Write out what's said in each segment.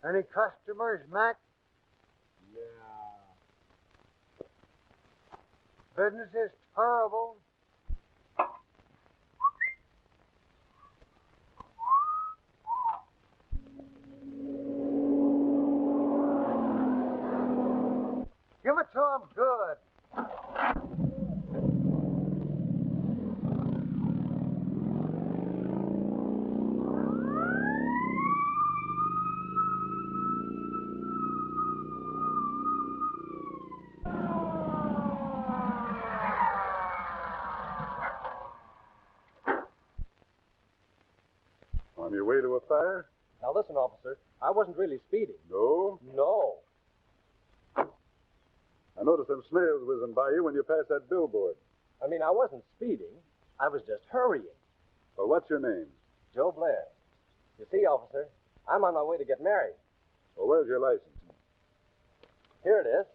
Any customers, Mac? Yeah. Business is terrible. Give it to him good. On your way to a fire? Now listen, officer. I wasn't really speeding. No. No. I noticed them snails whizzing by you when you passed that billboard. I mean, I wasn't speeding. I was just hurrying. Well, what's your name? Joe Blair. You see, officer, I'm on my way to get married. Well, where's your license? Here it is.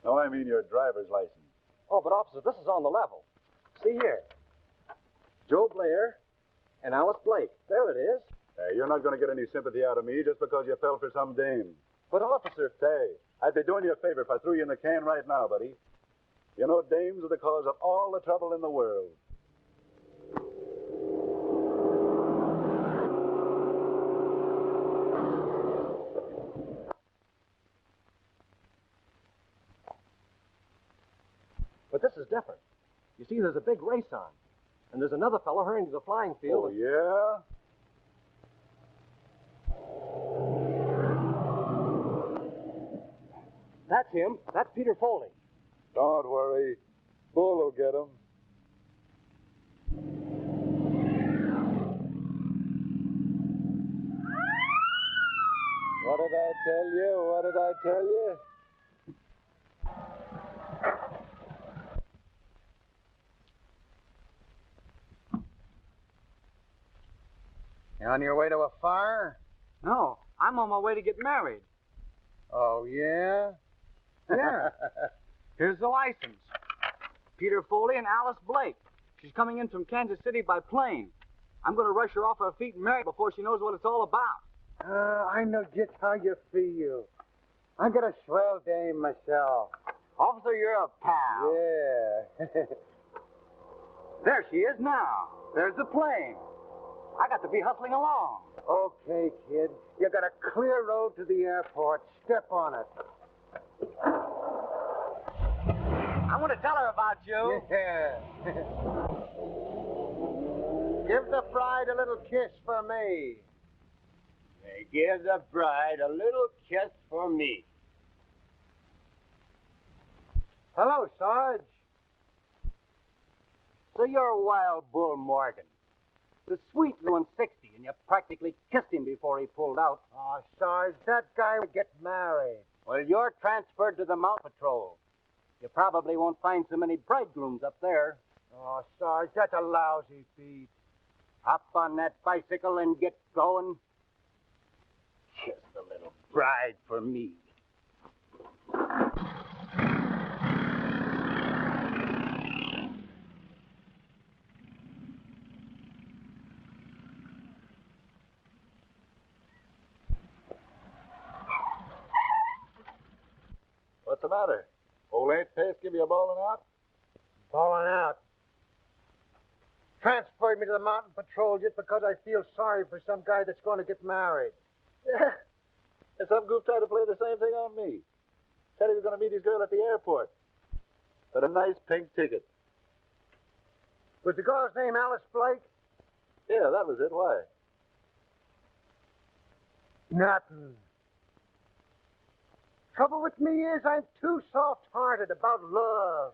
No, I mean your driver's license. Oh, but officer, this is on the level. See here. Joe Blair and Alice Blake. There it is. Hey, you're not going to get any sympathy out of me just because you fell for some dame. But officer... Say, I'd be doing you a favor if I threw you in the can right now, buddy. You know, dames are the cause of all the trouble in the world. But this is different. You see, there's a big race on. And there's another fellow hurrying to the flying field. Oh, yeah? That's him. That's Peter Foley. Don't worry. Bull will get him. What did I tell you? What did I tell you? You on your way to a fire? No, I'm on my way to get married. Oh, yeah? Yeah. Here's the license. Peter Foley and Alice Blake. She's coming in from Kansas City by plane. I'm going to rush her off her feet and marry her before she knows what it's all about. I know just how you feel. I got a swell dame myself. Officer, you're a pal. Yeah. There she is now. There's the plane. I got to be hustling along. Okay, kid. You got a clear road to the airport. Step on it. I want to tell her about you. Yeah. Give the bride a little kiss for me. Give the bride a little kiss for me. Hello, Sarge. So you're Wild Bull Morgan. The sweet going 60, and you practically kissed him before he pulled out. Oh, Sarge, that guy will get married. Well, you're transferred to the Mountain Patrol. You probably won't find so many bridegrooms up there. Oh, Sarge, that's a lousy beat. Hop on that bicycle and get going. Kiss the little bride for me. What's the matter? Old Aunt Pace give you a bawling out? Falling out. Transferred me to the Mountain Patrol just because I feel sorry for some guy that's going to get married. Yeah. And some goof tried to play the same thing on me. Said he was going to meet his girl at the airport. But a nice pink ticket. Was the girl's name Alice Blake? Yeah, that was it. Why? Nothing. Trouble with me is I'm too soft-hearted about love.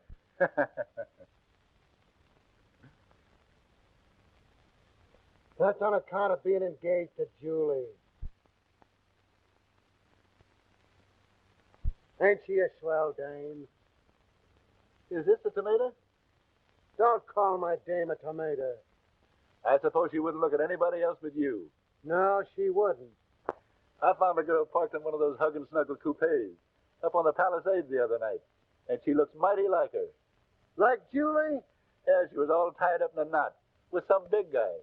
That's on account of being engaged to Julie. Ain't she a swell dame? Is this the tomato? Don't call my dame a tomato. I suppose she wouldn't look at anybody else but you. No, she wouldn't. I found a girl parked in one of those hug and snuggle coupes up on the Palisades the other night, and she looks mighty like her. Like Julie? Yeah, she was all tied up in a knot with some big guy.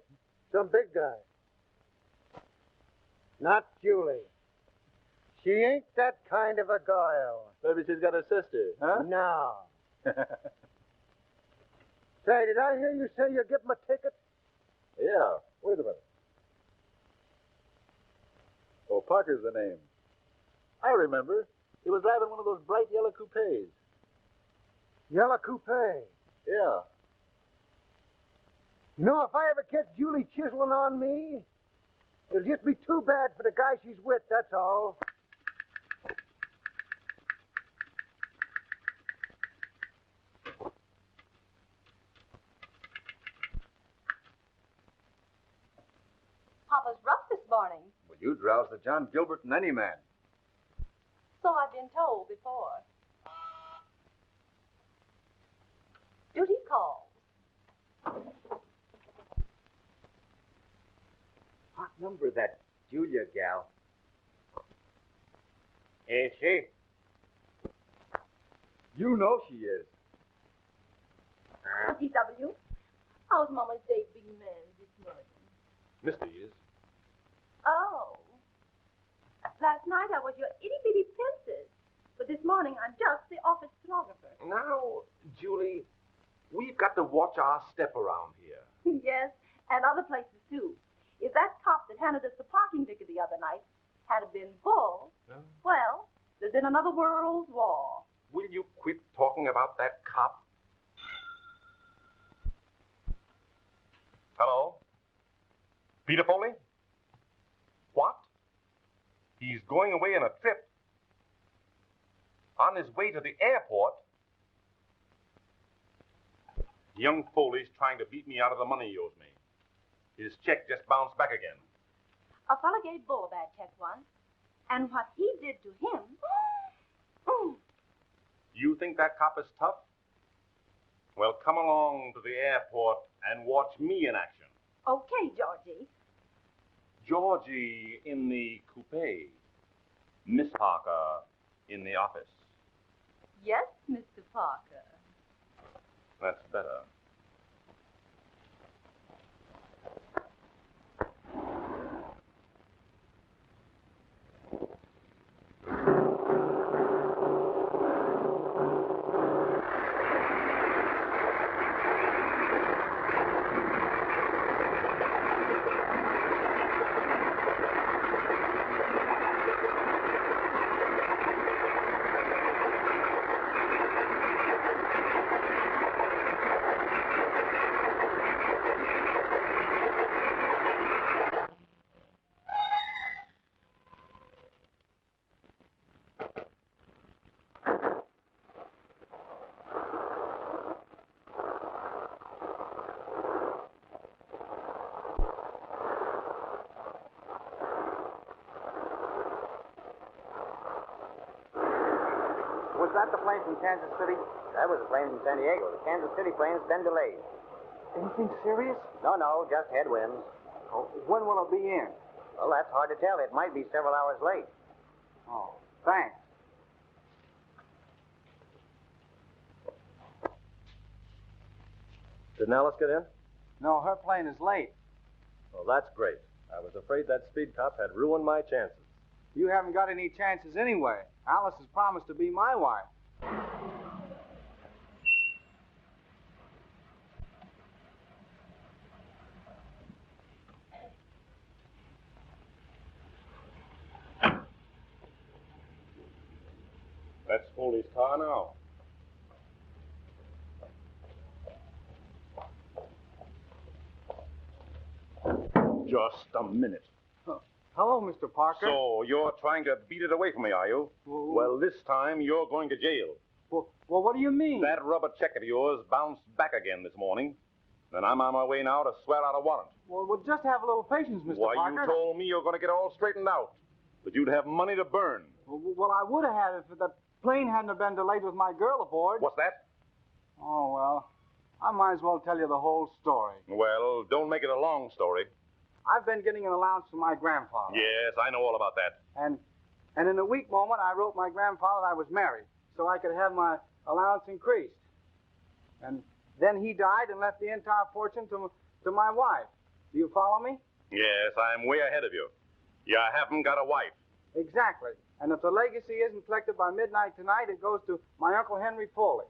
Some big guy. Not Julie. She ain't that kind of a girl. Maybe she's got a sister, huh? No. Say, did I hear you say you give him a ticket? Yeah. Wait a minute. Oh, Parker's the name. I remember. He was driving one of those bright yellow coupes. Yellow coupe. Yeah. You know, if I ever catch Julie chiseling on me, it'll just be too bad for the guy she's with, that's all. Papa's rough this morning. Well, you drowse the John Gilbert in any man. So I've been told before. Duty calls. Hot number, that Julia gal. Is she? You know she is. DW, how's Mama's day being manned this morning? Mr. is. Oh. Last night I was your itty-bitty princess, but this morning I'm just the office stenographer. Now, Julie, we've got to watch our step around here. Yes, and other places too. If that cop that handed us the parking ticket the other night had been Bull, well, there's been another world war. Will you quit talking about that cop? Hello? Peter Foley? What? He's going away on a trip. On his way to the airport? Young Foley's trying to beat me out of the money he owes me. His check just bounced back again. A fellow gave Bull a bad check once, and what he did to him... You think that cop is tough? Well, come along to the airport and watch me in action. Okay, Georgie. Georgie in the coupe. Miss Parker in the office. Yes, Mr. Parker. That's better. Was that the plane from Kansas City? That was a plane from San Diego. The Kansas City plane's been delayed. Anything serious? No, just headwinds. Oh, when will it be in? Well, that's hard to tell. It might be several hours late. Oh, thanks. Didn't Alice get in? No, her plane is late. Well, that's great. I was afraid that speed cop had ruined my chances. You haven't got any chances anyway. Alice has promised to be my wife. That's Foley's car now. Just a minute. Hello, Mr. Parker. So, you're trying to beat it away from me, are you? Well, this time you're going to jail. Well, what do you mean? That rubber check of yours bounced back again this morning. And I'm on my way now to swear out a warrant. Well, just have a little patience, Mr. Why, Parker. you told me you're going to get all straightened out. But you'd have money to burn. Well, I would have had if the plane hadn't been delayed with my girl aboard. What's that? Oh, well, I might as well tell you the whole story. Well, don't make it a long story. I've been getting an allowance from my grandfather. Yes, I know all about that. And in a weak moment, I wrote my grandfather I was married so I could have my allowance increased. And then he died and left the entire fortune to my wife. Do you follow me? Yes, I'm way ahead of you. You haven't got a wife. Exactly. And if the legacy isn't collected by midnight tonight, it goes to my Uncle Henry Foley.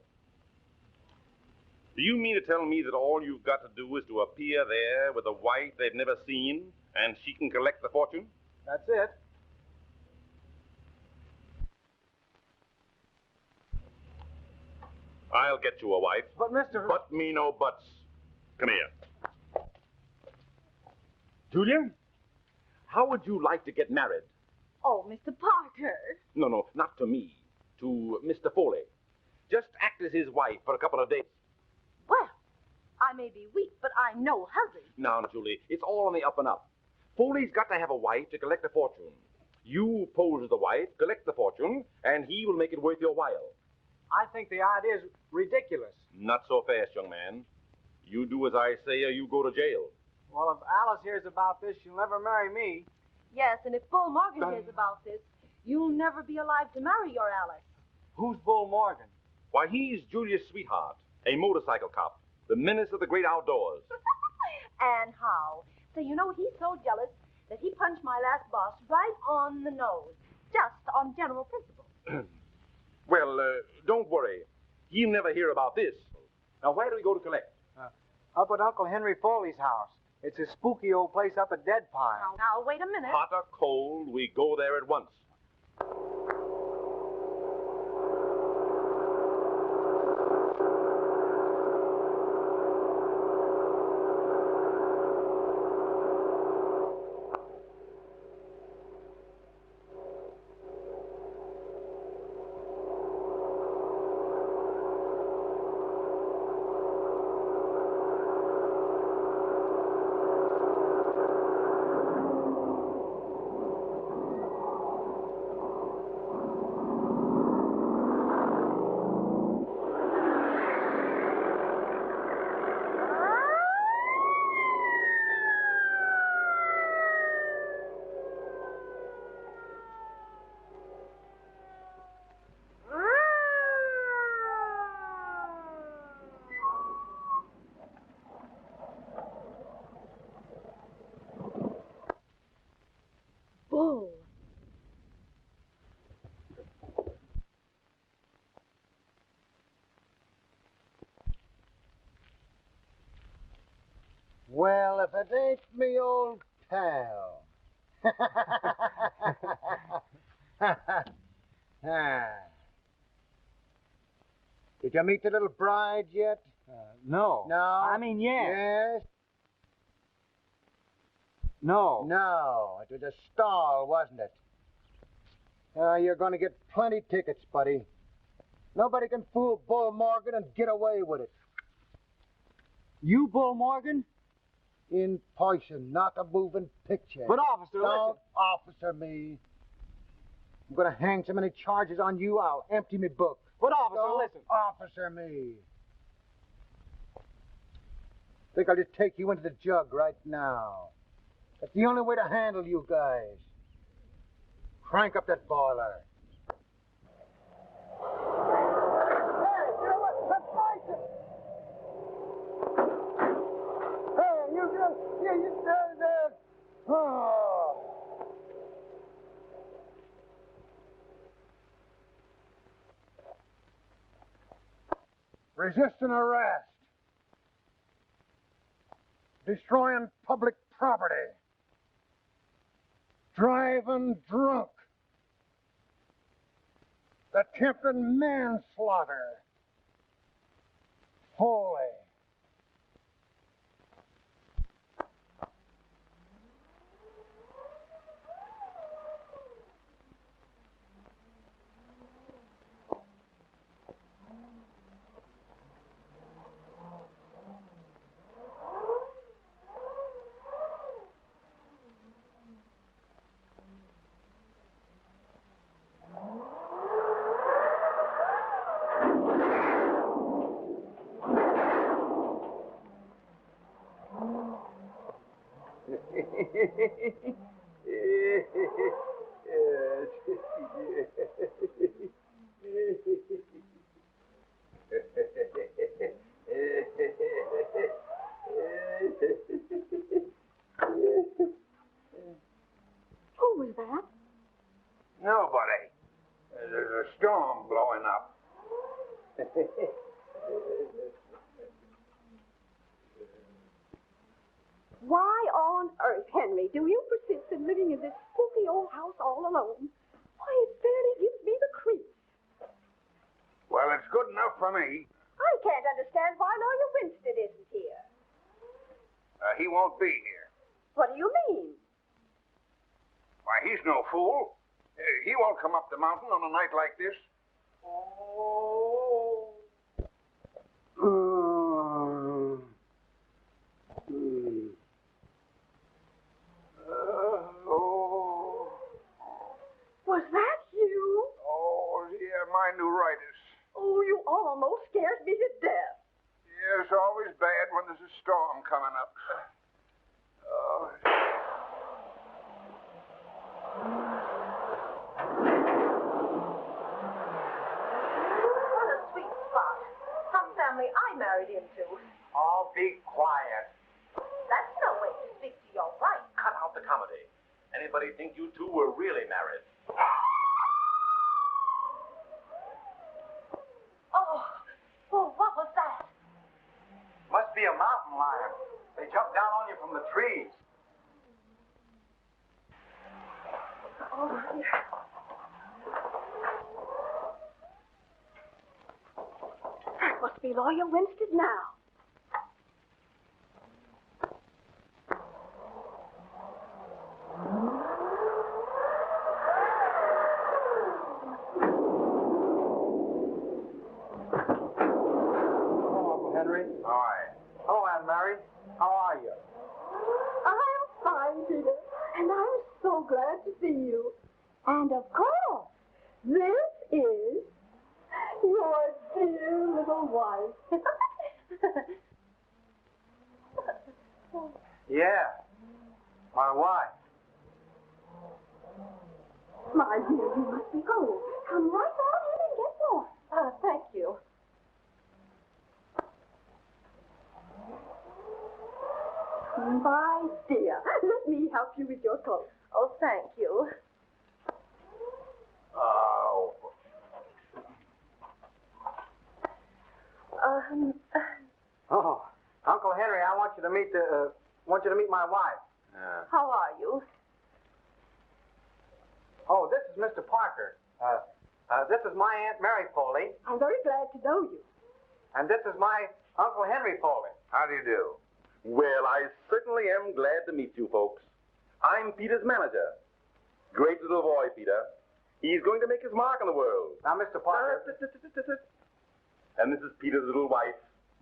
Do you mean to tell me that all you've got to do is to appear there with a wife they've never seen, and she can collect the fortune? That's it. I'll get you a wife. But, Mr. But me no buts. Come here. Julia, how would you like to get married? Oh, Mr. Parker. No, not to me. To Mr. Foley. Just act as his wife for a couple of days. Well, I may be weak, but I'm no husband. Now, Julie, it's all on the up and up. Foley's got to have a wife to collect a fortune. You pose as the wife, collect the fortune, and he will make it worth your while. I think the idea is ridiculous. Not so fast, young man. You do as I say or you go to jail. Well, if Alice hears about this, she'll never marry me. Yes, and if Bull Morgan hears about this, you'll never be alive to marry your Alice. Who's Bull Morgan? Why, he's Julia's sweetheart, a motorcycle cop, the menace of the great outdoors. And how? So you know he's so jealous that he punched my last boss right on the nose, just on general principle. Well, don't worry. He'll never hear about this. Now, where do we go to collect? Up at Uncle Henry Foley's house. It's a spooky old place up at Dead Pine. Now, wait a minute. Hot or cold, we go there at once. Bull. Well, if it ain't me old pal. Did you meet the little bride yet? No. No? I mean, yes. Yes? No. No. It was a stall, wasn't it? You're going to get plenty tickets, buddy. Nobody can fool Bull Morgan and get away with it. You, Bull Morgan? In poison, not a moving picture. But, officer, Don't listen. officer me. I'm going to hang so many charges on you, I'll empty me book. But, officer, Don't listen. officer me. Think I'll just take you into the jug right now. That's the only way to handle you guys. Crank up that boiler. Hey, you know what? Let's fight it. Hey, you oh. Resisting arrest. Destroying public property. Driving drunk. Attempting manslaughter. Foley. perhaps? Nobody. There's a storm blowing up. Why on earth, Henry, do you persist in living in this spooky old house all alone? Why, it barely gives me the creeps. Well, it's good enough for me. I can't understand why Lawyer Winstead isn't here. He won't be here. What do you mean? Why, he's no fool. He won't come up the mountain on a night like this. Was that you? Oh, yeah, my neuritis. Oh, you almost scared me to death. Yeah, it's always bad when there's a storm coming up. Oh. What a sweet spot. Some family I married into. Oh, be quiet. That's no way to speak to your wife. Cut out the comedy. Anybody think you two were really married? Oh, what was that? Must be a mountain lion. They jump down on you from the trees. Oh, dear. That must be Lawyer Winstead now. Henry. Hi. Hello, Aunt Mary. How are you? I'm fine, Peter, and I'm so glad to see you. And of course, this is your dear little wife. Yeah. My wife. My dear, you must be cold. Come right on in and get more. Thank you. My dear, let me help you with your coat. Oh, thank you. Oh. Oh, Uncle Henry, I want you to meet my wife. How are you? Oh, this is Mr. Parker. This is my Aunt Mary Foley, I'm very glad to know you. and this is my Uncle Henry Foley. How do you do? Well, I certainly am glad to meet you folks. I'm Peter's manager. Great little boy, Peter. He's going to make his mark on the world. Now, Mr. Parker. And this is Peter's little wife,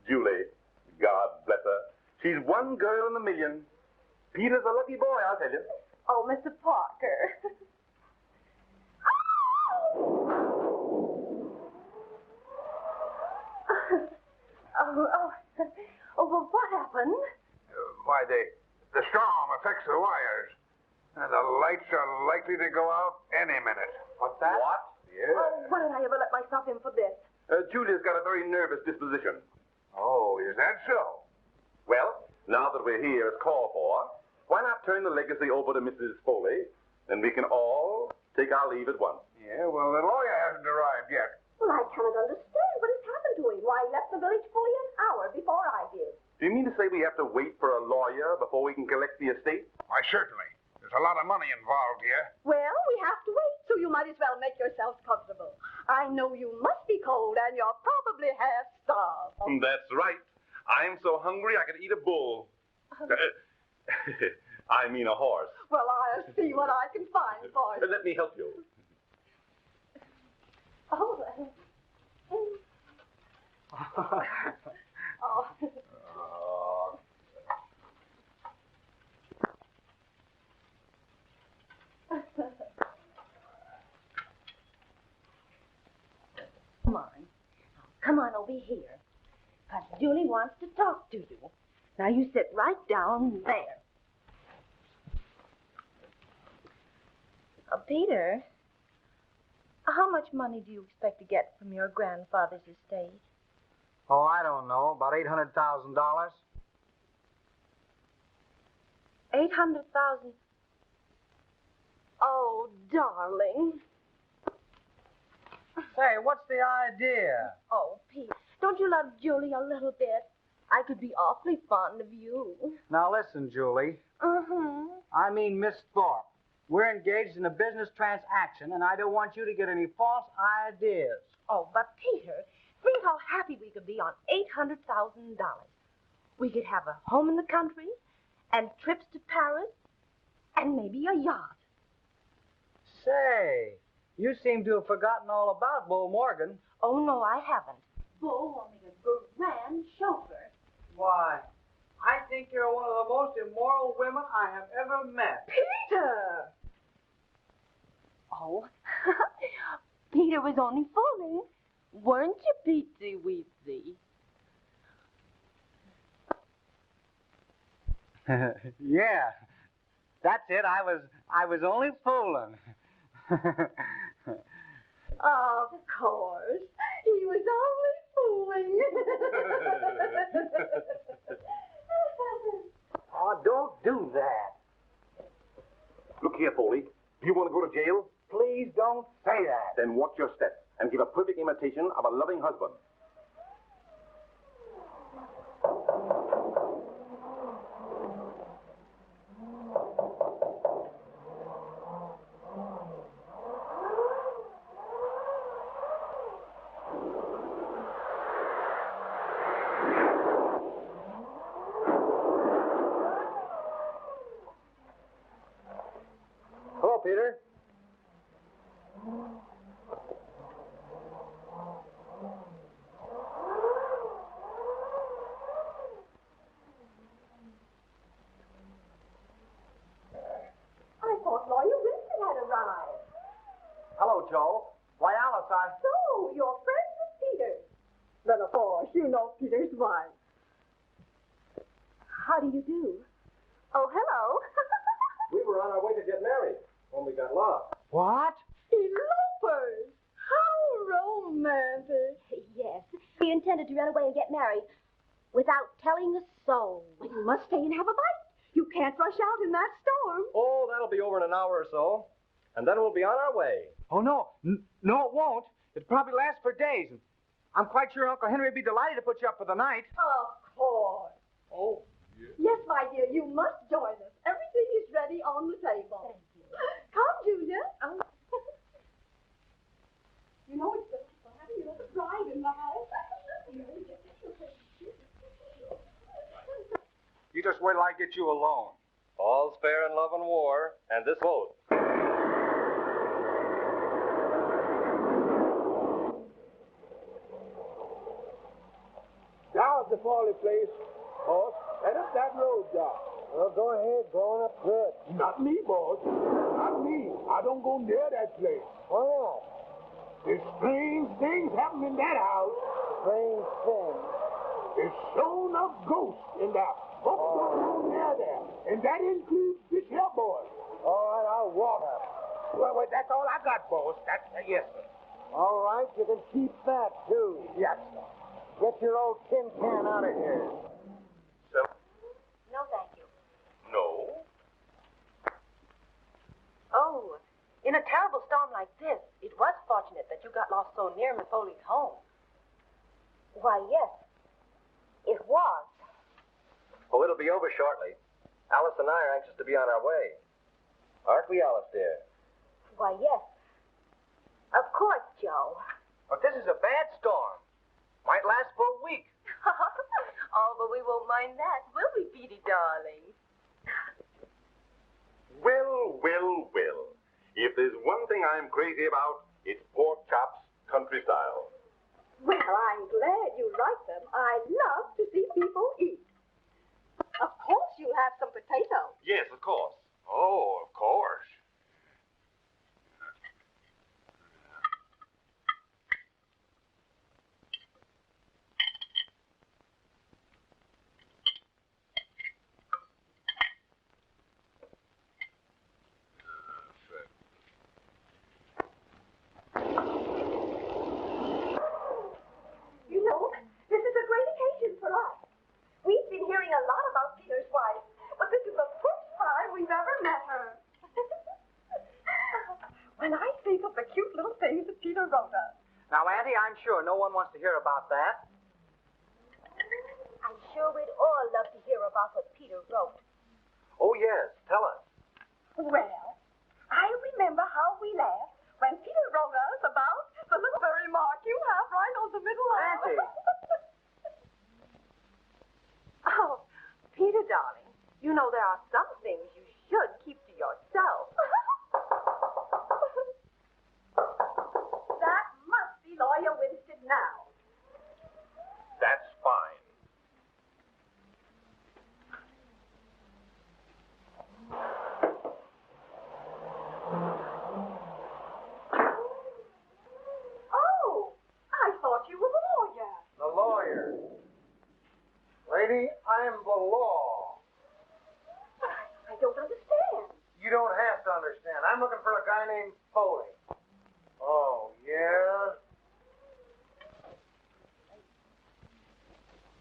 Julie. God bless her. She's one girl in a million. Peter's a lucky boy, I'll tell you. Oh, Mr. Parker. Well, what happened? Why, the storm affects the wires. And the lights are likely to go out any minute. What's that? What? Yeah. Oh, why did I ever let myself in for this? Julia's got a very nervous disposition. Oh, is that so? Well, now that we're here as called for, why not turn the legacy over to Mrs. Foley, and we can all take our leave at once. Yeah, well, the lawyer hasn't arrived yet. Well, I cannot understand what has happened to him. Why, he left the village fully an hour before I did. Do you mean to say we have to wait for a lawyer before we can collect the estate? Why, certainly. There's a lot of money involved here. Well, we have to wait, so you might as well make yourselves comfortable. I know you must be cold, and you're probably half starved. That's right. I'm so hungry I could eat a bull. I mean a horse. Well, I'll see what I can find for you. Let me help you. Oh, oh. Come on. Come on over here. Because Julie wants to talk to you. Now, you sit right down there. Peter, how much money do you expect to get from your grandfather's estate? Oh, I don't know. About $800,000. 800,000. Oh, darling. Say, what's the idea? Oh, Pete, don't you love Julie a little bit? I could be awfully fond of you. Now listen, Julie. Uh-huh. I mean, Miss Thorpe. We're engaged in a business transaction, and I don't want you to get any false ideas. Oh, but Peter, think how happy we could be on $800,000. We could have a home in the country, and trips to Paris, and maybe a yacht. Say, you seem to have forgotten all about Bull Morgan. Oh, no, I haven't. Bull will make a grand chauffeur. Why, I think you're one of the most immoral women I have ever met. Peter! Oh, Peter was only fooling. Weren't you, Petey Weezy? Yeah, that's it. I was only fooling. Of course. He was only fooling. Oh, don't do that. Look here, Foley. Do you want to go to jail? Please don't say that. Then watch your step and give a perfect imitation of a loving husband. Hello, Peter. I thought Lawyer Winston had arrived. Hello, Joe. Why, Alice, So, you're friends with Peter. Then, of course, you know Peter's wife. How do you do? Oh, hello. We were on our way to get married when we got lost. What? Elopers! How romantic. Yes, we intended to run away and get married without telling a soul. Well, you must stay and have a bite. You can't rush out in that storm. Oh, that'll be over in an hour or so. And then we'll be on our way. Oh, no. No, it won't. It'll probably last for days. I'm quite sure Uncle Henry would be delighted to put you up for the night. Of course. Oh, Yes, my dear, you must join us. Everything is ready on the table. Thank you. Come, Julia. Oh. You know, it's just like having a little bride in the house. You just wait till I get you alone. all's fair in love and war, and this both. Down at the Foley place, boss. Head up that road, Doc. Well, go ahead. Going up good. Not me, boss. Not me. I don't go near that place. Why not? There's strange things happen in that house. Strange thing. There's shown up ghosts in the what's going on near there. And that includes this here boy. All right, I'll walk up. Well, that's all I got, boss. That's yes, sir. All right, you can keep that, too. Yes, sir. Get your old tin can out of here. No, thank you. No. Oh, in a terrible storm like this, it was fortunate that you got lost so near Miss Foley's home. Why, yes, it was. Oh, it'll be over shortly. Alice and I are anxious to be on our way. Aren't we, Alice, dear? Why, yes. Of course, Joe. But this is a bad storm. Might last for a week. Oh, but we won't mind that, will we, Petey, darling? Well, well, well. If there's one thing I'm crazy about, it's pork chops country style. Well, I'm glad you like them. I love to see people eat. Of course you'll have some potatoes. Yes, of course. Oh, of course. You know, this is a great occasion for us. We've been hearing a lot about Peter's wife, but this is the first time we've ever met her. and I think of the cute little things that Peter wrote us. Now, Auntie, I'm sure no one wants to hear about that. I'm sure we'd all love to hear about what Peter wrote. Oh, yes. Tell us. Well, I remember how we laughed when Peter wrote us about the little furry mark you have right on the middle of. Auntie. Oh, Peter, darling, you know there are some things you should keep to yourself. That must be Lawyer Winstead now. That's fine. Oh, I thought you were the lawyer. The lawyer. Lady, I'm the law. I don't understand. You don't have to understand. I'm looking for a guy named Foley. Oh, yeah?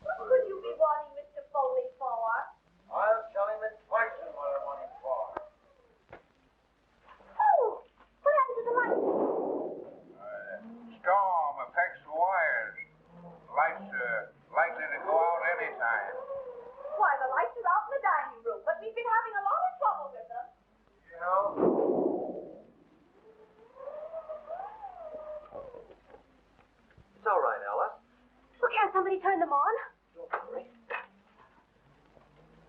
What could you be wanting Mr. Foley for? I'll tell him in person what I want him for. Oh, what happened to the light? Storm affects the wires. Lights likely to go out anytime. Why, the lights are out in the dining room, but we've been having a lot of trouble with them. You know? It's all right, Alice. Well, can't somebody turn them on? Don't worry.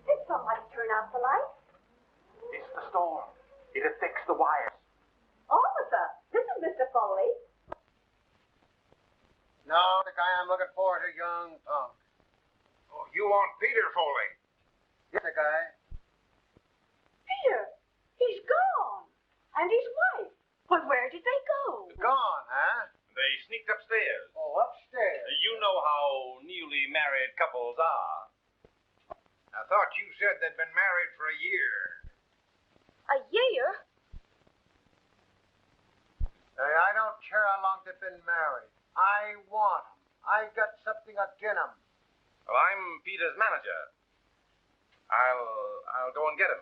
Did somebody turn out the lights? It's the storm. It affects the wires. Officer, this is Mr. Foley. No, the guy I'm looking for is a young punk. Oh, you want Peter Foley? Yes, the guy. Peter, he's gone. And his wife. But where did they go? Gone, huh? They sneaked upstairs. Oh, upstairs. You know how newly married couples are. I thought you said they'd been married for a year. A year? Hey, I don't care how long they've been married. I want them. I got something agin them. Well, I'm Peter's manager. I'll go and get him.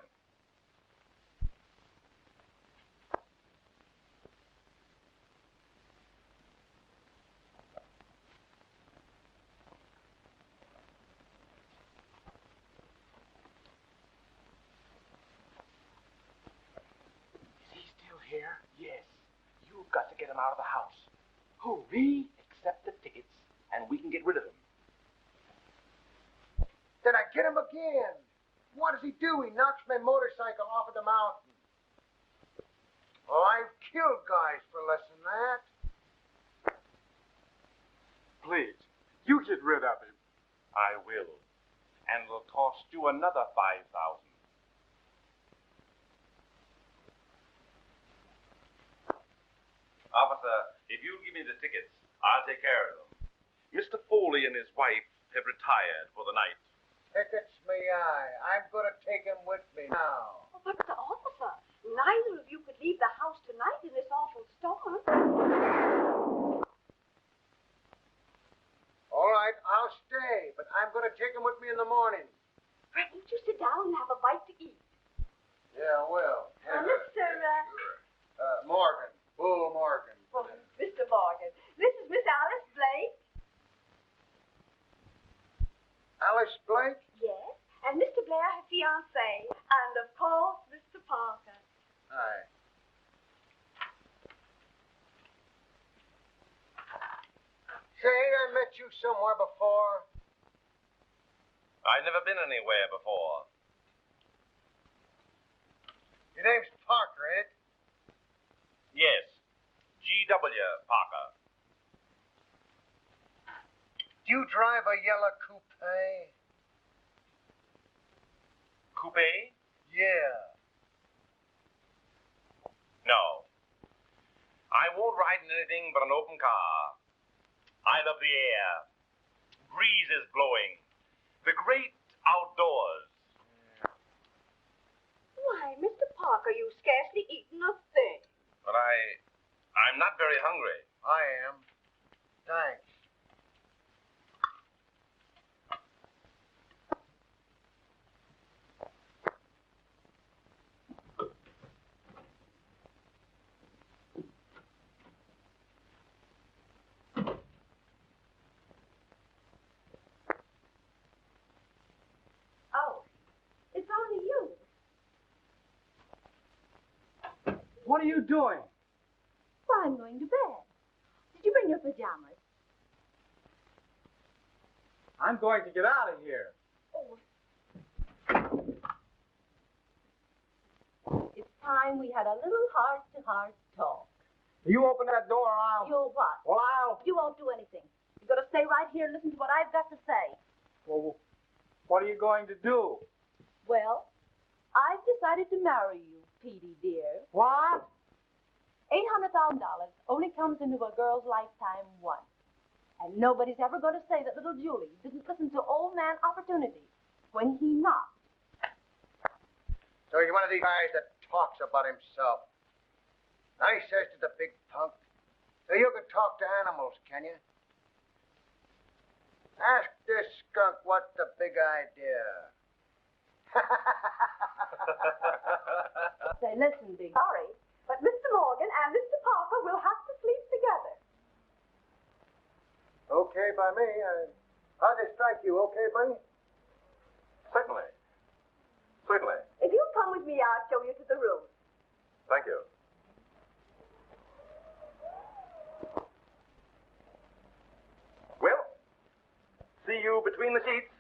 Is he still here? Yes. You've got to get him out of the house. Who, me? Accept the tickets, and we can get rid of him. Did I get him again? What does he do? He knocks my motorcycle off of the mountain. Oh, I've killed guys for less than that. Please, you get rid of him. I will. And it'll cost you another $5,000. Officer, if you'll give me the tickets, I'll take care of them. Mr. Foley and his wife have retired for the night. Tickets me eye. I'm going to take him with me now. Oh, but the officer, neither of you could leave the house tonight in this awful storm. All right, I'll stay, but I'm going to take him with me in the morning. Why don't you sit down and have a bite to eat? Yeah, I will. Mr. Morgan. Bull Morgan. Oh, Mr. Morgan, this is Miss Alice Blake. Alice Blake? Yes, and Mr. Blair, her fiancé, and of course, Mr. Parker. Hi. Say, I met you somewhere before. I've never been anywhere before. Your name's Parker, eh? Yes, G.W. Parker. Do you drive a yellow coupe? Coupe? Yeah. No. I won't ride in anything but an open car. I love the air. Breeze is blowing. The great outdoors. Why, Mr. Parker, you've scarcely eaten a thing. But I'm not very hungry. I am. Thanks. What are you doing? Well, I'm going to bed. Did you bring your pajamas? I'm going to get out of here. Oh. It's time we had a little heart-to-heart talk. You open that door or I'll... You'll what? Well, I'll... You won't do anything. You've got to stay right here and listen to what I've got to say. Well, what are you going to do? Well, I've decided to marry you, Petey, dear. What? $800,000 only comes into a girl's lifetime once. And nobody's ever going to say that little Julie didn't listen to old man Opportunity when he knocked. So he's one of these guys that talks about himself. I says to the big punk, so you can talk to animals, can you? Ask this skunk what's the big idea. Say, listen, Big. Sorry, but Mr. Morgan and Mr. Parker will have to sleep together. Okay by me. How'd it strike you? Okay, buddy? Certainly. Certainly. If you'll come with me, I'll show you to the room. Thank you. Well, see you between the sheets.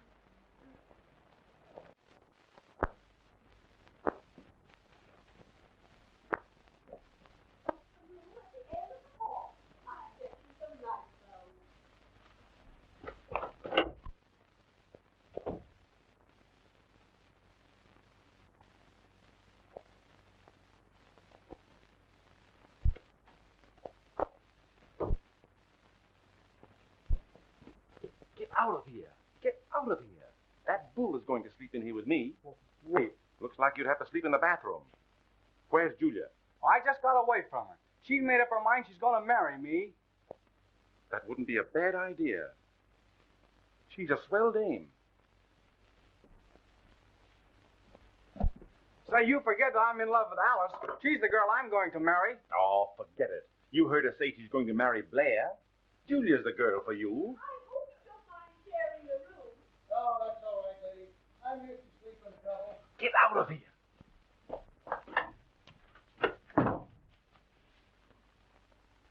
Get out of here. Get out of here. That bull is going to sleep in here with me. Wait. Looks like you'd have to sleep in the bathroom. Where's Julia? I just got away from her. She made up her mind she's going to marry me. That wouldn't be a bad idea. She's a swell dame. Say, you forget that I'm in love with Alice. She's the girl I'm going to marry. Oh, forget it. You heard her say she's going to marry Blair. Julia's the girl for you. I hope you don't mind sharing the room. Oh, that's all right, lady. I'm used to sleeping trouble. Get out of here.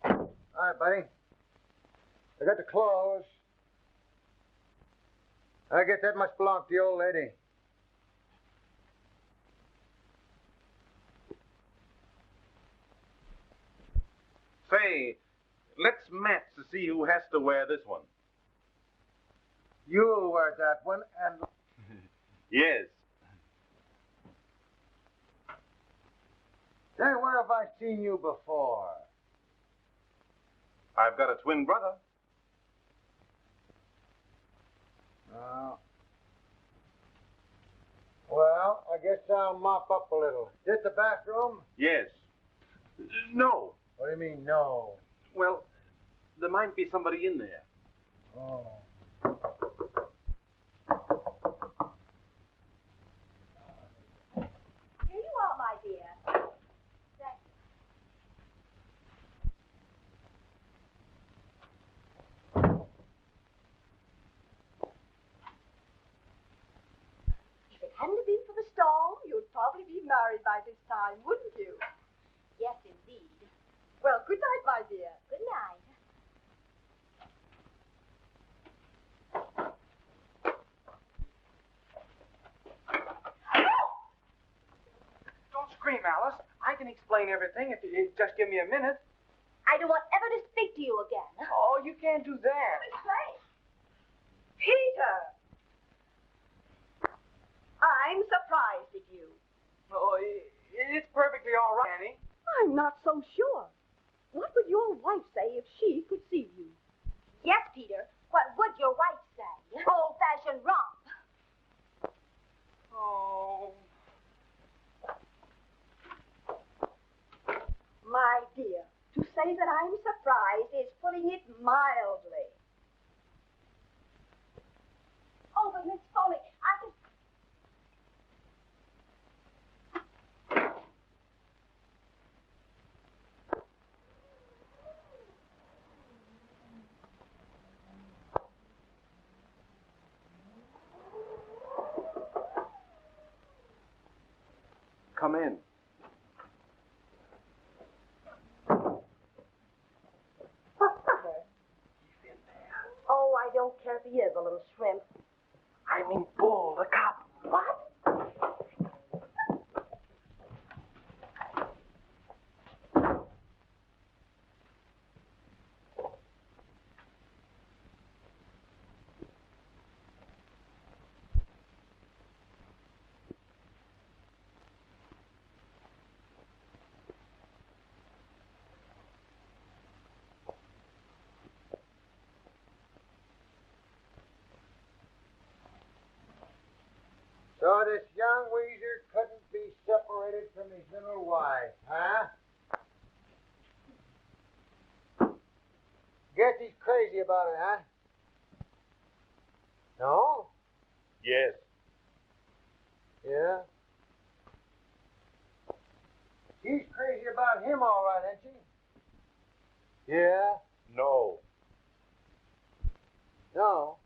All right, buddy. I got the clothes. I guess that must belong to the old lady. Say, let's match to see who has to wear this one. You'll wear that one, and... Yes. Say, where have I seen you before? I've got a twin brother. Oh. Well, I guess I'll mop up a little. Is this the bathroom? Yes. No. What do you mean, no? Well, there might be somebody in there. Oh. Here you are, my dear. Thank If it hadn't been for the storm, you'd probably be married by this time, wouldn't you? Yes, indeed. Well, good night, my dear. Good night. Don't scream, Alice. I can explain everything if you just give me a minute. I don't want ever to speak to you again. Oh, you can't do that. Peter! I'm surprised at you. Oh, it's perfectly all right, Annie. I'm not so sure. What would your wife say if she could see you? Yes, Peter. What would your wife say? Old-fashioned romp. Oh. My dear, to say that I'm surprised is putting it mildly. Oh, but Miss Foley, I can... Come in. he is, a little shrimp. I mean Bull, the cop. What? So this young weezer couldn't be separated from his little wife, huh? Guess he's crazy about it, huh? No? Yes. Yeah? She's crazy about him, all right, ain't she? Yeah? No. No?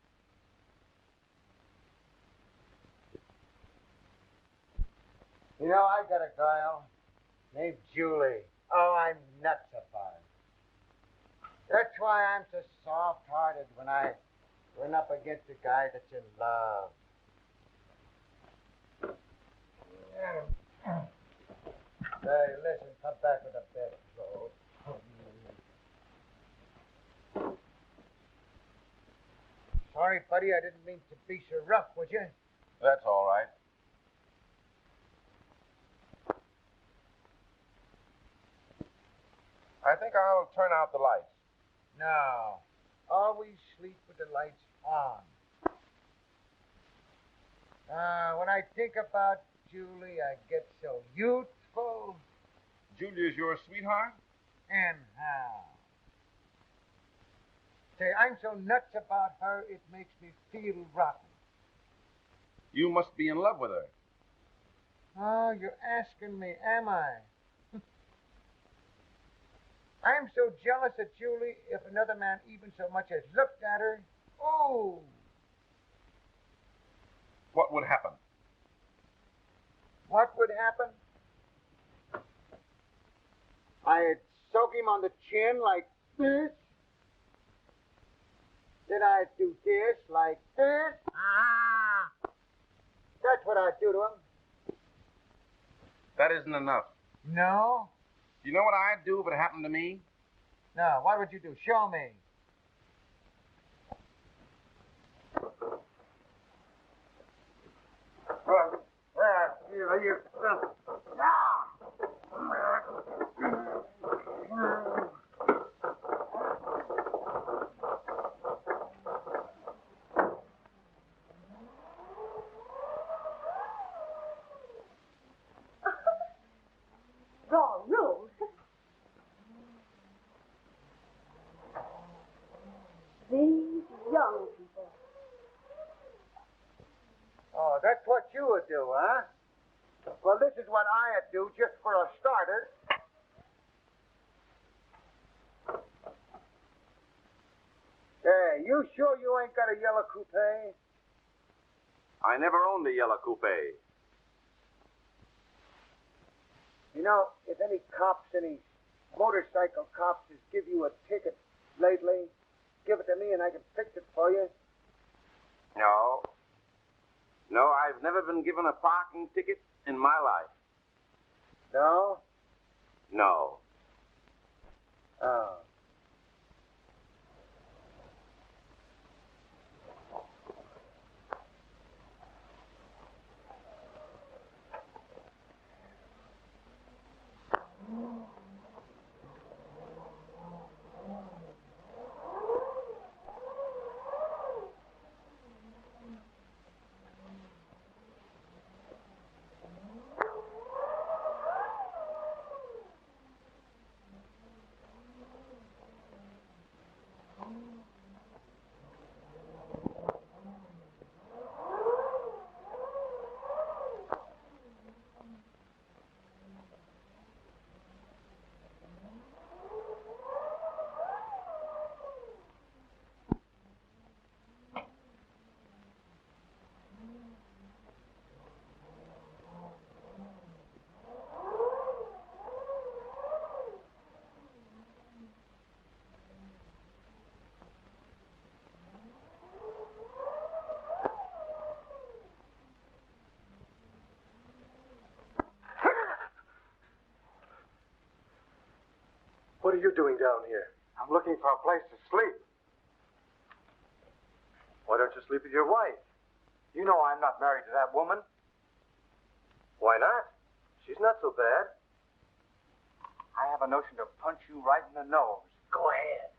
You know, I got a girl named Julie. Oh, I'm nuts about her. That's why I'm so soft-hearted when I run up against a guy that's in love. Hey, listen, come back with a bed, Flo. Sorry, buddy, I didn't mean to be so rough, would you? That's all right. I think I'll turn out the lights. No. Always sleep with the lights on. When I think about Julie, I get so youthful. Julia's your sweetheart? And how? Say, I'm so nuts about her, it makes me feel rotten. You must be in love with her. Oh, you're asking me, am I? I'm so jealous of Julie, if another man even so much as looked at her. Oh! What would happen? What would happen? I'd soak him on the chin like this. Then I'd do this like this. That's what I'd do to him. That isn't enough. No? You know what I'd do if it happened to me? No, what would you do? Show me. Wrong room. These young people. Oh, that's what you would do, huh? Well, this is what I'd do just for a starter. Hey, you sure you ain't got a yellow coupe? I never owned a yellow coupe. You know, if any cops, any motorcycle cops has give you a ticket lately, give it to me and I can fix it for you. No. No, I've never been given a parking ticket in my life. No? No. Oh. What are you doing down here? I'm looking for a place to sleep. Why don't you sleep with your wife? You know I'm not married to that woman. Why not? She's not so bad. I have a notion to punch you right in the nose. Go ahead.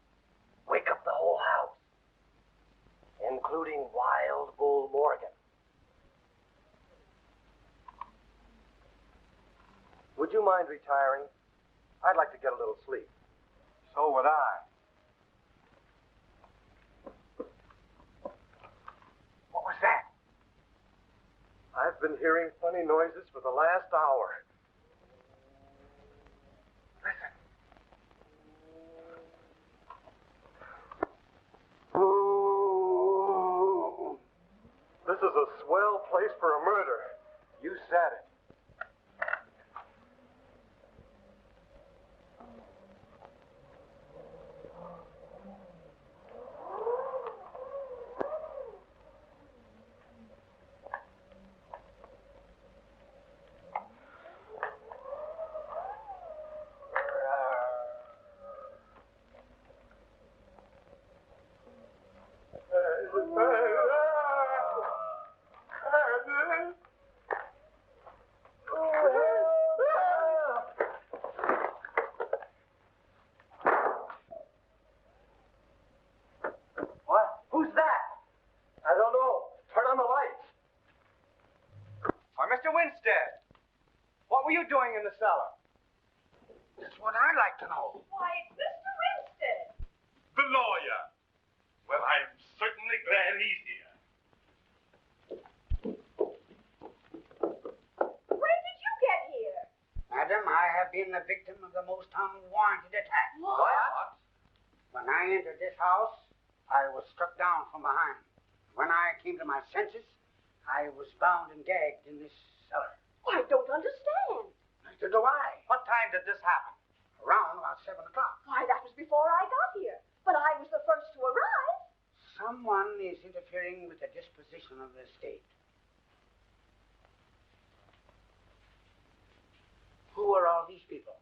Wake up the whole house, including Wild Bull Morgan. Would you mind retiring? I'd like to get a little sleep. So would I. What was that? I've been hearing funny noises for the last hour. Listen. Ooh. This is a swell place for a murder. You said it. What? Who's that? I don't know. Turn on the lights. Why, Mr. Winstead, what were you doing in the cellar? That's what I'd like to know. Why, it's Mr. Winstead. The lawyer. Well, I'm certainly glad he's here. When did you get here? Madam, I have been the victim of the most unwarranted attack. What? When I entered this house, I was struck down from behind. When I came to my senses, I was bound and gagged in this cellar. I don't understand. Neither do I. What time did this happen? Around about 7 o'clock. Why, that was before I got here. But I was the first to arrive. Someone is interfering with the disposition of the estate. Who are all these people?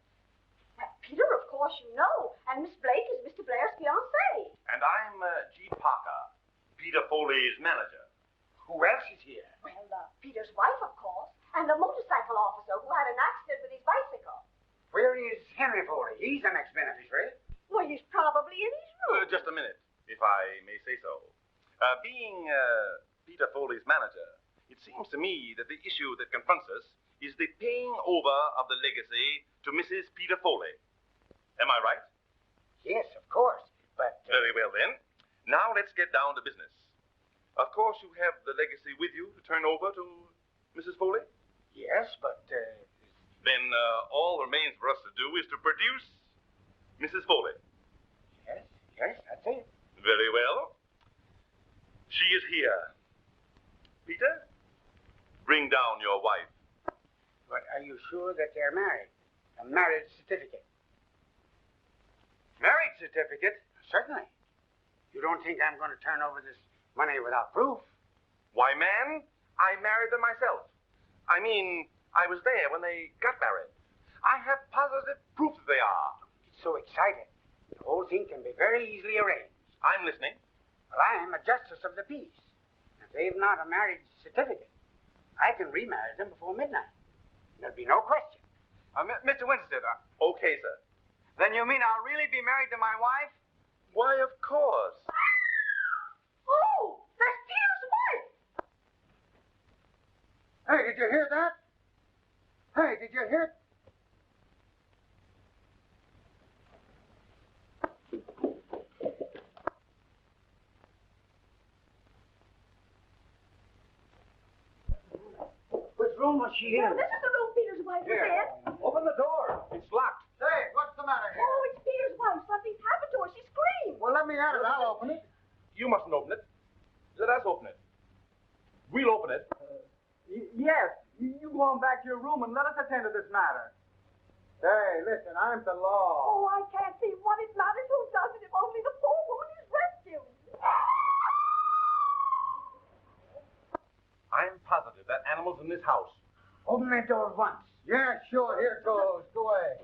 Peter, of course you know. And Miss Blake is Mr. Blair's fiancée. And I'm G. Parker, Peter Foley's manager. Who else is here? Well, Peter's wife, of course. And the motorcycle officer who had an accident with his bicycle. Where is Henry Foley? He's the next beneficiary. Well, he's probably in his room. Just a minute, if I may say so. Being Peter Foley's manager, it seems to me that the issue that confronts us is the paying over of the legacy to Mrs. Peter Foley. Am I right? Yes, of course. But... Very well, then. Now let's get down to business. Of course, you have the legacy with you to turn over to Mrs. Foley? Yes, but... Then all remains for us to do is to produce Mrs. Foley. Yes, that's it. Very well. She is here. Peter, bring down your wife. But are you sure that they're married? A marriage certificate? Marriage certificate? Certainly. You don't think I'm going to turn over this money without proof? Why, man, I married them myself. I mean, I was there when they got married. I have positive proof that they are. It's so exciting. The whole thing can be very easily arranged. I'm listening. Well, I'm a justice of the peace. If they've not a marriage certificate, I can remarry them before midnight. There'll be no question. Mr. Winstead, Okay, sir. then you mean I'll really be married to my wife? Why, of course. Oh, that's Peter's wife. Hey, did you hear that? Hey, did you hear? Which room was she in? Well, this is the room Peter's wife was in. Open the door. It's locked. Hey, what's the matter here? Oh, it's Peter's wife. Something's happened to her. She screamed. Well, let me at it. I'll open it. You mustn't open it. Let us open it. We'll open it. Yes. You go on back to your room and let us attend to this matter. Hey, listen, I'm the law. Oh, I can't see what it matters who does it if only the poor woman is rescued. I'm positive that animal's in this house. Open that door at once. Yeah, sure. Here it goes. Go away.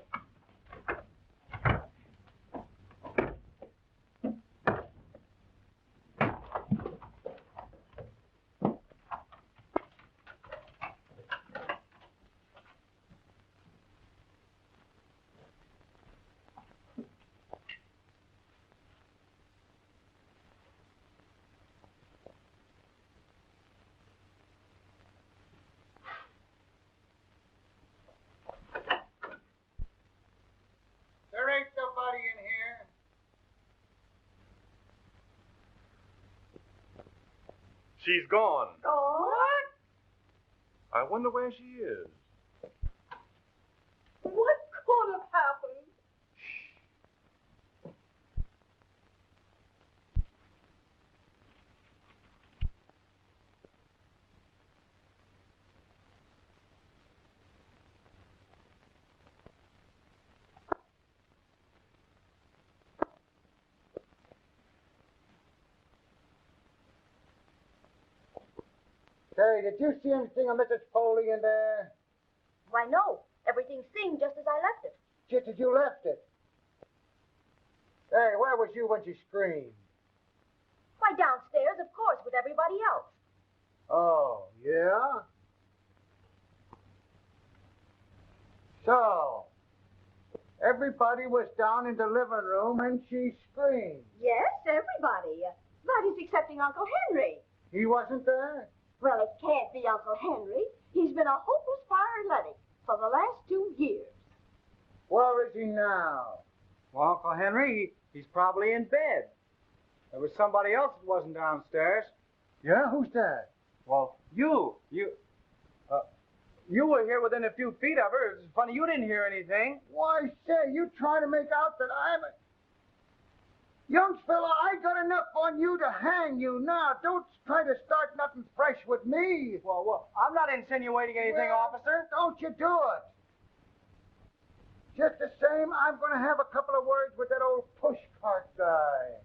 She's gone. Oh. I wonder where she is. What could have happened? Say, did you see anything of Mrs. Foley in there? Why, no. Everything's seen just as I left it. Just as you left it. Hey, where was you when she screamed? Why, downstairs, of course, with everybody else. Oh, yeah? So, everybody was down in the living room and she screamed. Yes, everybody. That is excepting Uncle Henry. He wasn't there? Well, it can't be Uncle Henry. He's been a hopeless paralytic for the last 2 years. Where is he now? Well, Uncle Henry, he's probably in bed. There was somebody else that wasn't downstairs. Yeah, who's that? Well, you were here within a few feet of her. It's funny you didn't hear anything. Why, say, you trying to make out that I'm a... Young fella, I got enough on you to hang you now. Don't try to start nothing fresh with me. Well, I'm not insinuating anything, officer. Don't you do it. Just the same, I'm going to have a couple of words with that old pushcart guy.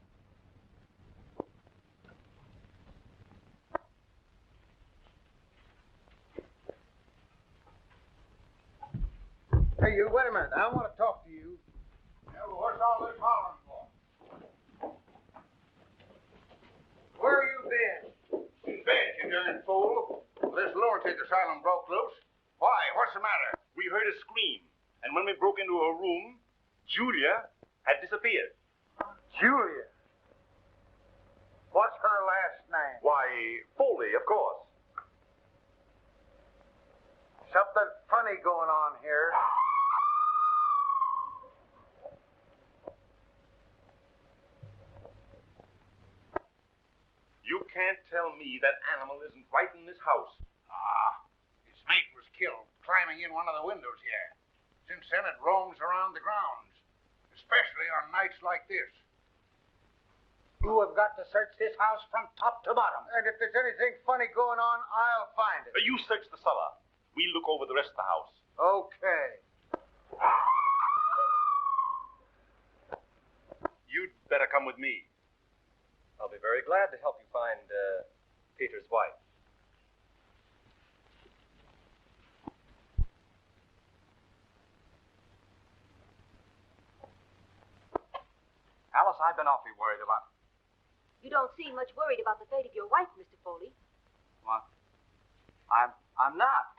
Hey, you, wait a minute. I want to talk to you. Yeah, well, what's all this hollering for? Where you been? In bed, you darn fool. This lunatic asylum broke loose. Why? What's the matter? We heard a scream, and when we broke into her room, Julia had disappeared. Julia. What's her last name? Why, Foley, of course. Something funny going on here. You can't tell me that animal isn't right in this house. Its mate was killed climbing in one of the windows here. Since then, it roams around the grounds, especially on nights like this. You have got to search this house from top to bottom. And if there's anything funny going on, I'll find it. You search the cellar. We'll look over the rest of the house. Okay. You'd better come with me. I'll be very glad to help you find Peter's wife. Alice, I've been awfully worried about... You don't seem much worried about the fate of your wife, Mr. Foley. Well, I'm not.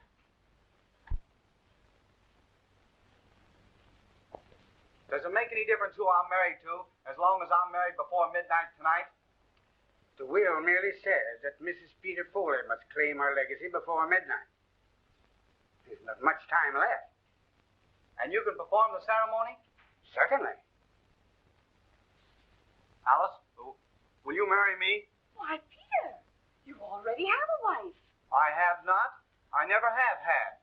Does it make any difference who I'm married to, as long as I'm married before midnight tonight? The will merely says that Mrs. Peter Foley must claim her legacy before midnight. There's not much time left. And you can perform the ceremony? Certainly. Alice, will you marry me? Why, Peter, you already have a wife. I have not. I never have had.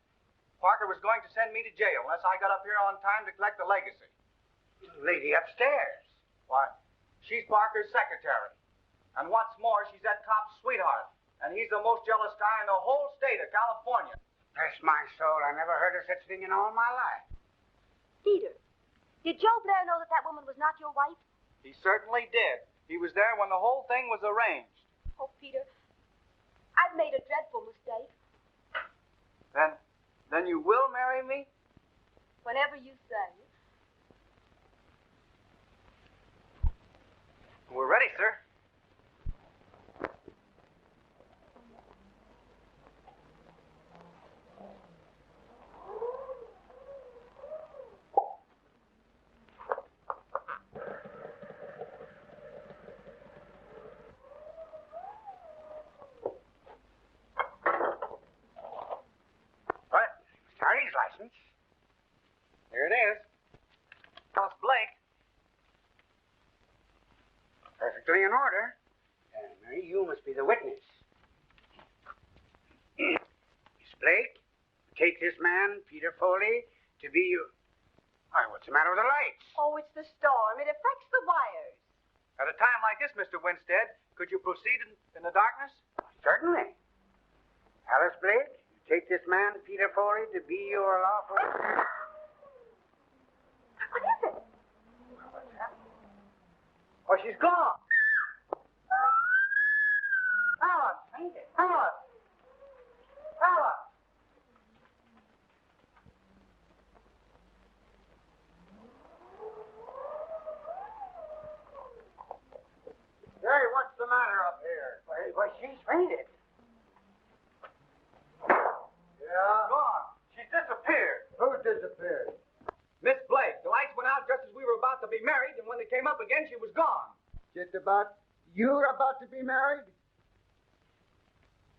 Parker was going to send me to jail unless I got up here on time to collect the legacy. Lady upstairs. Why, she's Parker's secretary. And what's more, she's that cop's sweetheart. And he's the most jealous guy in the whole state of California. Bless my soul, I never heard of such thing in all my life. Peter, did Joe Blair know that that woman was not your wife? He certainly did. He was there when the whole thing was arranged. Oh, Peter, I've made a dreadful mistake. Then you will marry me? Whenever you say. We're ready, sir. Carrier's license. Here it is. Alice Blake. Perfectly in order. Mary, you must be the witness. Blake, take this man, Peter Foley, to be your... Why, what's the matter with the lights? Oh, it's the storm. It affects the wires. At a time like this, Mr. Winstead, could you proceed in the darkness? Certainly. Alice Blake, take this man, Peter Foley, to be your lawful... What is it? What's happening? Oh, she's gone. Alice! Alice! Alice! Hey, what's the matter up here? Why, she's fainted. Yeah? Gone. She's disappeared. Who disappeared? Miss Blake, the lights went out just as we were about to be married, and when they came up again, she was gone. Just about... You're about to be married?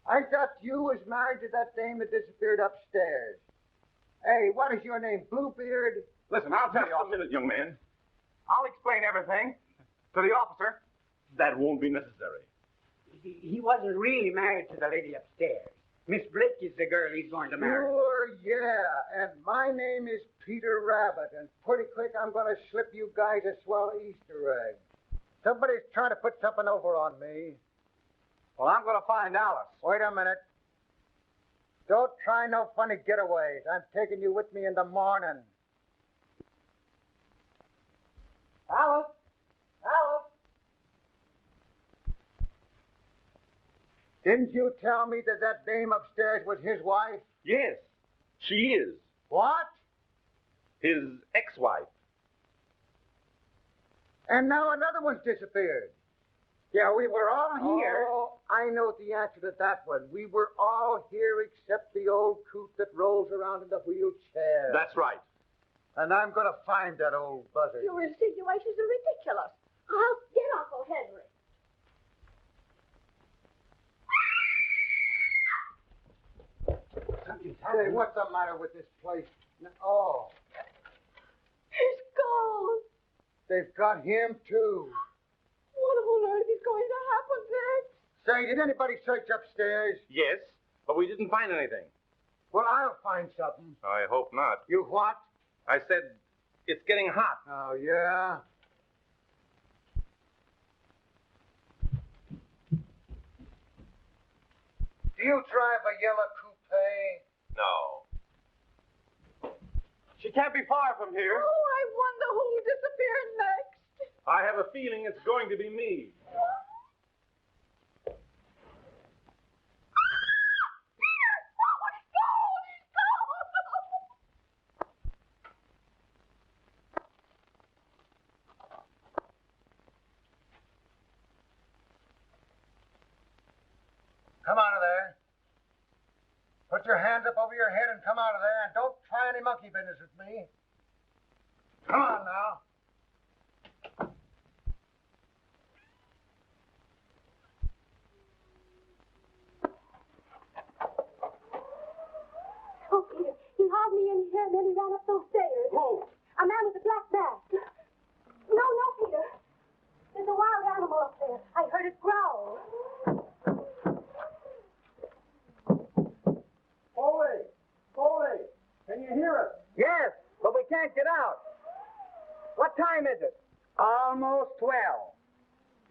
I thought you was married to that dame that disappeared upstairs. Hey, what is your name, Bluebeard? Listen, I'll tell you. Just a minute, young man. I'll explain everything to the officer. That won't be necessary. He wasn't really married to the lady upstairs. Miss Blake is the girl he's going to marry. Sure, yeah. And my name is Peter Rabbit, and pretty quick I'm going to slip you guys a swell Easter egg. Somebody's trying to put something over on me. Well, I'm going to find Alice. Wait a minute. Don't try no funny getaways. I'm taking you with me in the morning. Alice? Alice? Didn't you tell me that that dame upstairs was his wife? Yes, she is. What? His ex-wife. And now another one's disappeared. Yeah, we were all here. Oh, I know the answer to that one. We were all here except the old coot that rolls around in the wheelchair. That's right. And I'm going to find that old buzzard. Your insinuations are ridiculous. I'll get Uncle Henry. Hey, what's the matter with this place? Oh, He's gone. they've got him too. What on earth is going to happen next? Say, did anybody search upstairs? Yes, but we didn't find anything. Well, I'll find something. I hope not. You what? I said it's getting hot. Oh, yeah? Do you drive a yellow coupe? No. She can't be far from here. Oh, I wonder who'll disappear next. I have a feeling it's going to be me. Come out of there. Put your hands up over your head and come out of there, and don't try any monkey business with me. Come on now. Oh, Peter, he hauled me in here and then he ran up those stairs. Who? A man with a black mask. No, Peter. There's a wild animal up there. I heard it growl. Foley, can you hear us? Yes, but we can't get out. What time is it? Almost 12.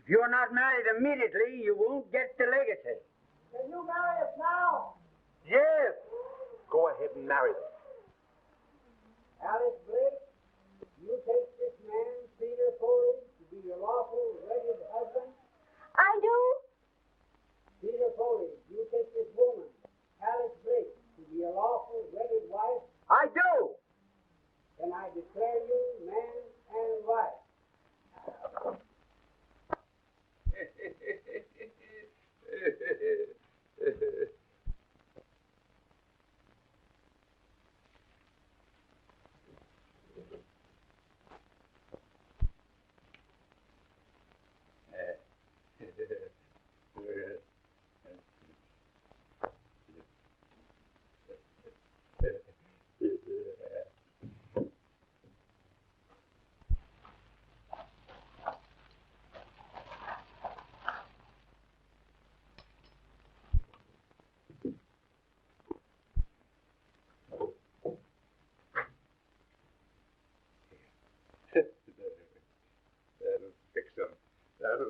If you're not married immediately, you won't get the legacy. Can you marry us now? Yes. Go ahead and marry them. Alice Blake, you take this man, Peter Foley, to be your lawful, wedded husband. I do? Peter Foley, you take this woman, Alice Blake, to be your lawful, wedded wife. I do. Then I declare you man and wife.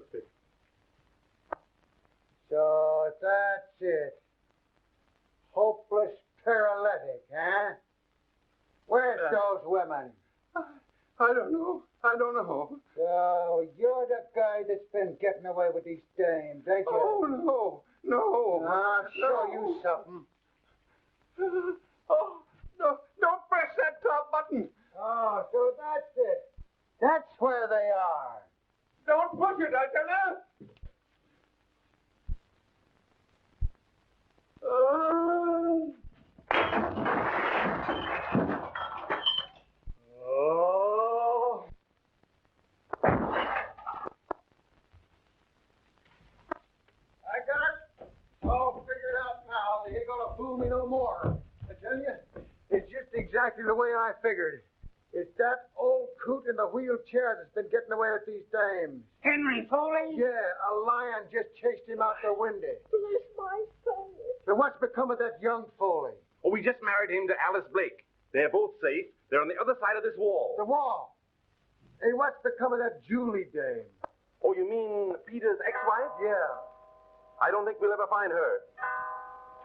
candlestick. So that's it. Hopeless paralytic, huh? Where's those women? I don't know. I don't know. So you're the guy that's been getting away with these dames, ain't you? Oh, no. No. I'll show you something. Oh, no. Don't press that top button. Oh, so that's it. That's where they are. Don't push it, I tell you. Oh. I got it. Oh, figure it out now. They ain't gonna fool me no more. I tell you, it's just exactly the way I figured. It's that old coot in the wheelchair that's been getting away with these dames. Henry Foley? Yeah, a lion just chased him out the window. Bless my soul. So what's become of that young Foley? Oh, we just married him to Alice Blake. They're both safe. They're on the other side of this wall. The wall. Hey, what's become of that Julie dame? Oh, you mean Peter's ex-wife? Yeah. I don't think we'll ever find her.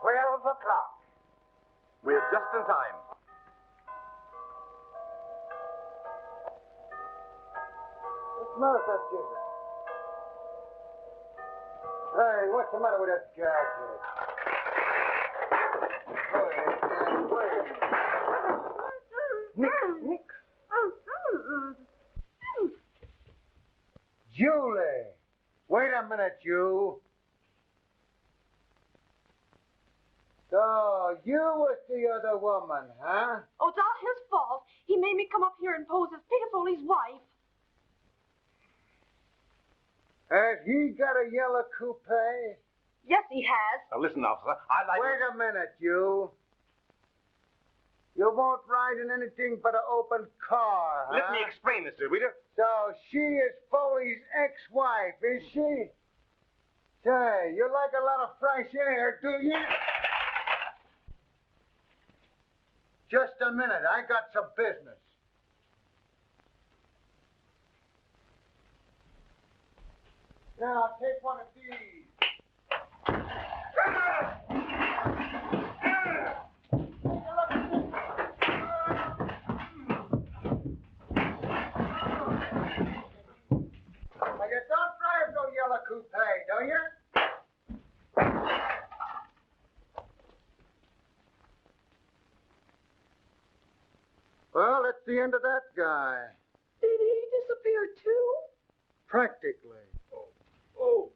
12 o'clock. We're just in time. What's the matter with that jigger? Hey, what's the matter with that gadget? Nick. Julie. Wait a minute, you. So, you was the other woman, huh? Oh, it's all his fault. He made me come up here and pose as Peter Foley's wife. Has he got a yellow coupe? Yes, he has. Now, listen, officer. I'd like Wait a minute, you. You won't ride in anything but an open car, huh? Let me explain, Mr. Reader. So she is Foley's ex-wife, is she? Say, you like a lot of fresh air, do you? Just a minute, I got some business. Now, take one of these. Now, you don't drive no yellow coupe, do you? Well, that's the end of that guy. Did he disappear too? Practically. Oh.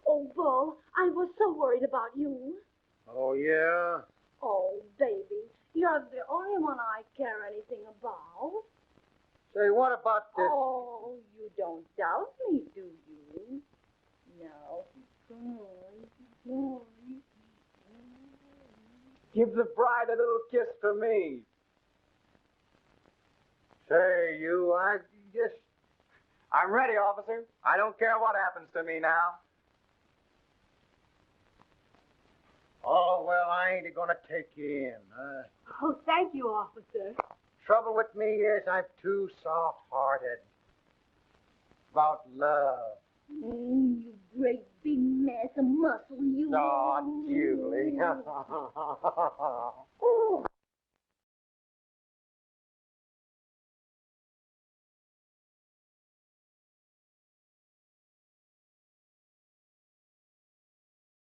Oh, Bull, I was so worried about you. Oh, yeah? Oh, baby, you're the only one I care anything about. Say, what about this? Oh, you don't doubt me, do you? No. Come on. Give the bride a little kiss for me. Say, you, I'm ready, officer. I don't care what happens to me now. Oh, well, I ain't gonna take you in. Oh, thank you, officer. Trouble with me is I'm too soft-hearted. About love. You great big mass of muscle, you. Oh, Julie.